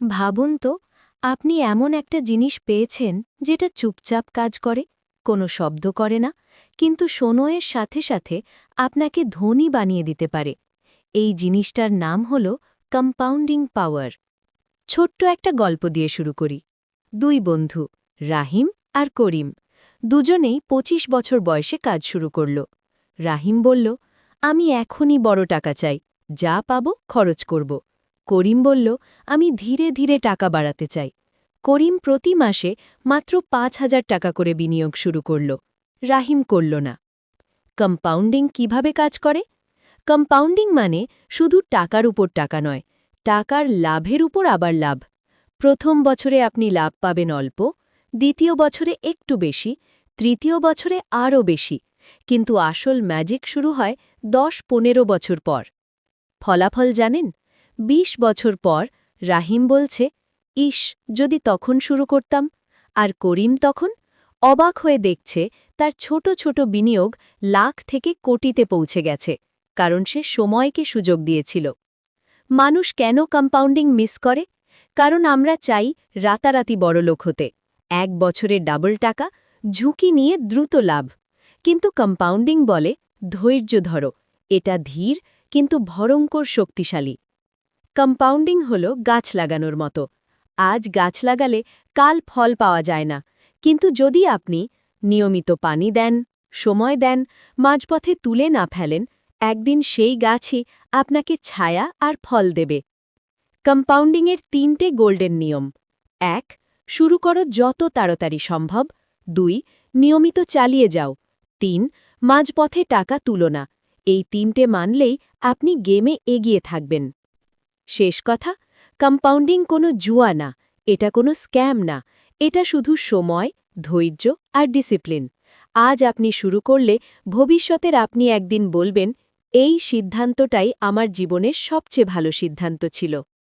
ভাবুন তো, আপনি এমন একটা জিনিস পেয়েছেন যেটা চুপচাপ কাজ করে, কোনো শব্দ করে না, কিন্তু সময়ের সাথে সাথে আপনাকে ধনী বানিয়ে দিতে পারে। এই জিনিসটার নাম হল কম্পাউন্ডিং পাওয়ার। ছোট্ট একটা গল্প দিয়ে শুরু করি। দুই বন্ধু, রাহিম আর করিম, দুজনেই ২৫ বছর বয়সে কাজ শুরু করল। রাহিম বলল, আমি এখনই বড় টাকা চাই, যা পাবো খরচ করব। করিম বলল, আমি ধীরে ধীরে টাকা বাড়াতে চাই। করিম প্রতি মাসে মাত্র ৫,০০০ টাকা করে বিনিয়োগ শুরু করল। রাহিম করল না। কম্পাউন্ডিং কিভাবে কাজ করে? কম্পাউন্ডিং মানে শুধু টাকার উপর টাকা নয়, টাকার লাভের উপর আবার লাভ। প্রথম বছরে আপনি লাভ পাবেন অল্প, দ্বিতীয় বছরে একটু বেশি, তৃতীয় বছরে আরও বেশি। কিন্তু আসল ম্যাজিক শুরু হয় ১০-১৫ বছর পর। ফলাফল জানেন? ২০ বছর পর রাহিম বলছে, ইস, যদি তখন শুরু করতাম। আর করিম তখন অবাক হয়ে দেখছে তার ছোট ছোট বিনিয়োগ লাখ থেকে কোটিতে পৌঁছে গেছে, কারণ সে সময়কে সুযোগ দিয়েছিল। মানুষ কেন কম্পাউন্ডিং মিস করে? কারণ আমরা চাই রাতারাতি বড়লোক হতে, ১ বছরে ডাবল টাকা, ঝুঁকি নিয়ে দ্রুত লাভ। কিন্তু কম্পাউন্ডিং বলে, ধৈর্য ধরো, এটা ধীর কিন্তু ভয়ঙ্কর শক্তিশালী। কম্পাউন্ডিং হল গাছ লাগানোর মতো। আজ গাছ লাগালে কাল ফল পাওয়া যায় না, কিন্তু যদি আপনি নিয়মিত পানি দেন, সময় দেন, মাঝপথে তুলে না ফেলেন, একদিন সেই গাছই আপনাকে ছায়া আর ফল দেবে। কম্পাউন্ডিংয়ের ৩টে গোল্ডেন নিয়ম। ১. শুরু করো যত তাড়াতাড়ি সম্ভব। ২. নিয়মিত চালিয়ে যাও। ৩. মাঝপথে টাকা তুলো না। এই ৩টে মানলেই আপনি গেমে এগিয়ে থাকবেন। শেষ কথা, কম্পাউন্ডিং কোনো জুয়া না, এটা কোনো স্ক্যাম না, এটা শুধু সময়, ধৈর্য আর ডিসিপ্লিন। আজ আপনি শুরু করলে ভবিষ্যতের আপনি একদিন বলবেন, এই সিদ্ধান্তটাই আমার জীবনের সবচেয়ে ভালো সিদ্ধান্ত ছিল।